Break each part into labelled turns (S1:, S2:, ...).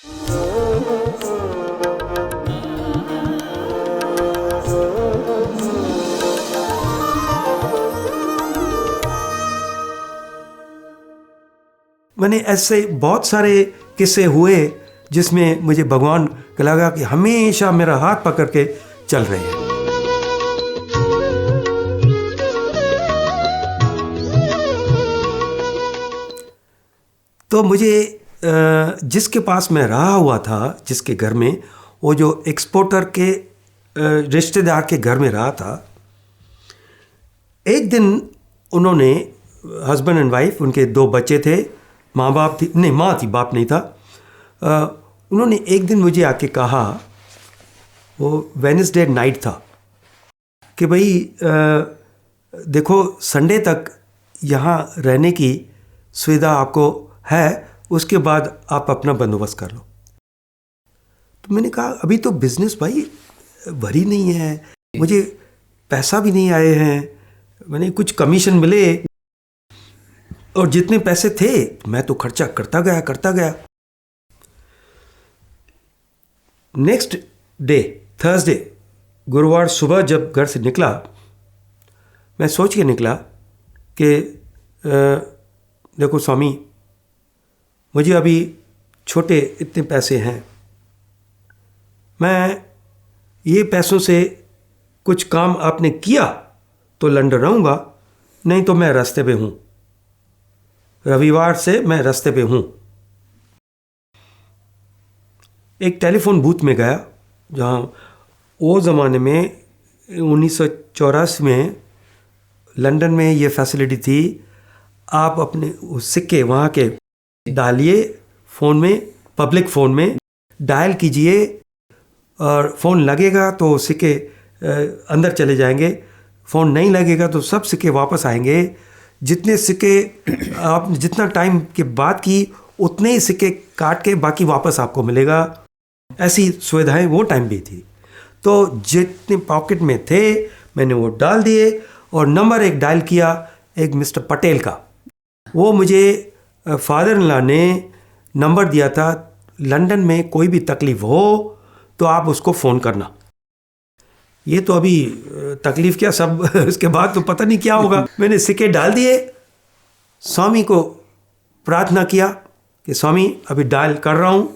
S1: मैंने ऐसे बहुत सारे किस्से हुए जिसमें मुझे भगवान को लगा कि हमेशा मेरा हाथ पकड़ के चल रहे हैं। तो मुझे जिसके पास मैं रहा हुआ था, जिसके घर में, वो जो एक्सपोर्टर के रिश्तेदार के घर में रहा था, एक दिन उन्होंने, हस्बैंड एंड वाइफ, उनके 2 बच्चे थे, माँ बाप थी, नहीं माँ थी, बाप नहीं था। उन्होंने एक दिन मुझे आके कहा, वो वेडनेसडे नाइट था, कि भाई देखो संडे तक यहाँ रहने की सुविधा आपको है, उसके बाद आप अपना बंदोबस्त कर लो। तो मैंने कहा अभी तो बिजनेस भाई भरी नहीं है, मुझे पैसा भी नहीं आए हैं, मैंने कुछ कमीशन मिले और जितने पैसे थे मैं तो खर्चा करता गया। नेक्स्ट डे थर्सडे, गुरुवार सुबह जब घर से निकला, मैं सोच के निकला कि देखो स्वामी, मुझे अभी छोटे इतने पैसे हैं, मैं ये पैसों से कुछ काम आपने किया तो लंदन रहूँगा, नहीं तो मैं रास्ते पे हूँ, रविवार से मैं रास्ते पे हूँ। एक टेलीफोन बूथ में गया, जहाँ वो ज़माने में 1984 में लंदन में ये फैसिलिटी थी, आप अपने सिक्के वहाँ के डालिए फ़ोन में, पब्लिक फ़ोन में डायल कीजिए और फ़ोन लगेगा तो सिक्के अंदर चले जाएंगे, फ़ोन नहीं लगेगा तो सब सिक्के वापस आएंगे। जितने सिक्के आप जितना टाइम के बाद की उतने ही सिक्के काट के बाकी वापस आपको मिलेगा। ऐसी सुविधाएं वो टाइम भी थी। तो जितने पॉकेट में थे मैंने वो डाल दिए और नंबर एक डायल किया, एक मिस्टर पटेल का। वो मुझे फादर इन लॉ ने नंबर दिया था, लंदन में कोई भी तकलीफ़ हो तो आप उसको फ़ोन करना। ये तो अभी तकलीफ़ क्या, सब उसके बाद तो पता नहीं क्या होगा। मैंने सिक्के डाल दिए, स्वामी को प्रार्थना किया कि स्वामी अभी डायल कर रहा हूँ,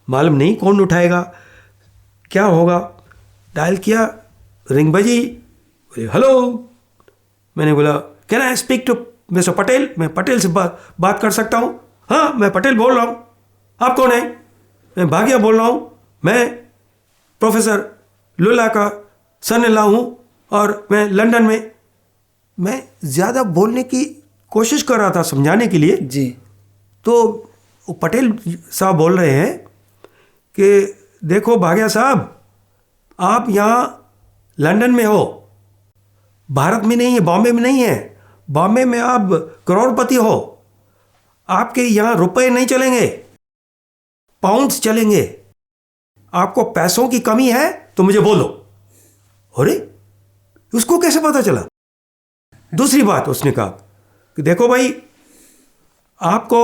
S1: मालूम नहीं कौन उठाएगा, क्या होगा। डायल किया, रिंग बजी, हेलो। मैंने बोला can I speak to mister Patel, मैं पटेल से बात कर सकता हूँ? हाँ मैं पटेल बोल रहा हूँ। आप कौन है? मैं भाग्या बोल रहा हूँ, मैं प्रोफेसर लुल्ला का सन इन लॉ हूँ और मैं लंदन में। मैं ज़्यादा बोलने की कोशिश कर रहा था समझाने के लिए
S2: जी।
S1: तो पटेल साहब बोल रहे हैं कि देखो भाग्या साहब, आप यहाँ लंदन में हो, भारत में नहीं है, बॉम्बे में नहीं है। बॉम्बे में आप करोड़पति हो, आपके यहाँ रुपए नहीं चलेंगे, पाउंड्स चलेंगे। आपको पैसों की कमी है तो मुझे बोलो। अरे उसको कैसे पता चला? दूसरी बात उसने कहा कि देखो भाई, आपको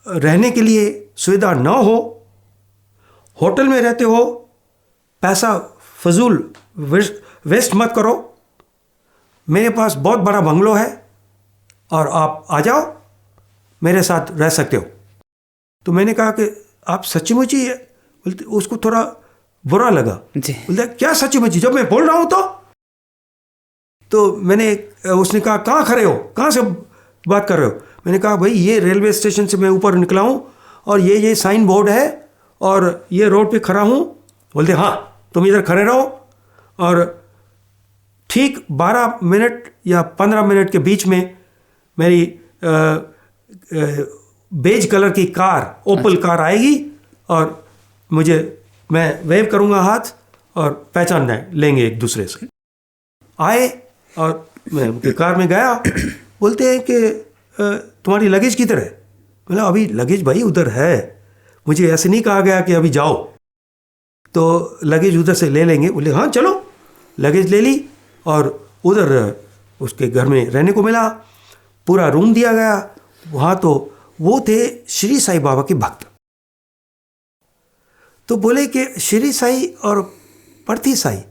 S1: रहने के लिए सुविधा ना हो, होटल में रहते हो, पैसा फजूल वेस्ट मत करो। मेरे पास बहुत बड़ा बंगलो है और आप आ जाओ, मेरे साथ रह सकते हो। तो मैंने कहा कि आप सच्ची-मुच्ची है? बोलते उसको थोड़ा बुरा लगा। बोलते क्या सच्ची-मुच्ची, जब मैं बोल रहा हूँ तो मैंने, उसने कहा कहाँ खड़े हो, कहाँ से बात कर रहे हो? मैंने कहा भाई ये रेलवे स्टेशन से मैं ऊपर निकला हूँ और ये साइन बोर्ड है और ये रोड पे खड़ा हूँ। बोलते हाँ तुम इधर खड़े रहो। और ठीक 12 मिनट या 15 मिनट के बीच में मेरी बेज कलर की कार, ओपल कार आएगी और मैं वेव करूँगा हाथ और पहचान लेंगे एक दूसरे से। आए और मैं उनकी कार में गया। बोलते हैं कि तुम्हारी लगेज किधर है? बोला अभी लगेज भाई उधर है, मुझे ऐसे नहीं कहा गया कि अभी जाओ, तो लगेज उधर से ले लेंगे। बोले हाँ चलो। लगेज ले ली और उधर उसके घर में रहने को मिला, पूरा रूम दिया गया। वहाँ तो वो थे श्री साईं बाबा के भक्त। तो बोले कि श्री साई और पर्थी साई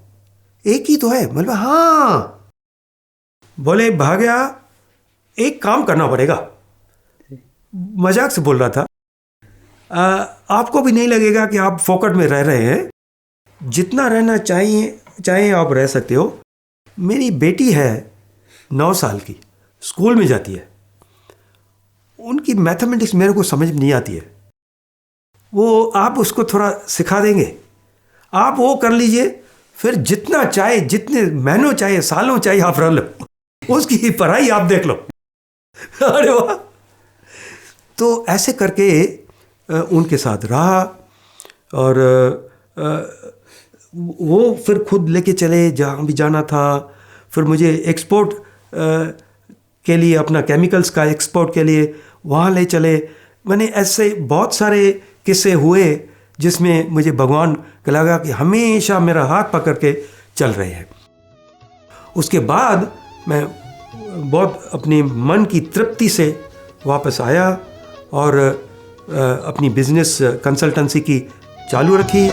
S1: एक ही तो है। मतलब हाँ। बोले भाग्या एक काम करना पड़ेगा, मजाक से बोल रहा था, आपको भी नहीं लगेगा कि आप फोकट में रह रहे हैं, जितना रहना चाहे आप रह सकते हो। मेरी बेटी है 9 साल की, स्कूल में जाती है, उनकी मैथमेटिक्स मेरे को समझ नहीं आती है, वो आप उसको थोड़ा सिखा देंगे, आप वो कर लीजिए, फिर जितना चाहे, जितने महीनों चाहे, सालों चाहे आप रह लो, उसकी पढ़ाई आप देख लो। अरे वाह। तो ऐसे करके उनके साथ रहा, और वो फिर खुद लेके चले जहाँ भी जाना था। फिर मुझे एक्सपोर्ट के लिए, अपना केमिकल्स का एक्सपोर्ट के लिए वहाँ ले चले। मैंने ऐसे बहुत सारे किस्से हुए जिसमें मुझे भगवान को लगा कि हमेशा मेरा हाथ पकड़ के चल रहे हैं। उसके बाद मैं बहुत अपने मन की तृप्ति से वापस आया और अपनी बिजनेस कंसल्टेंसी की चालू रखी।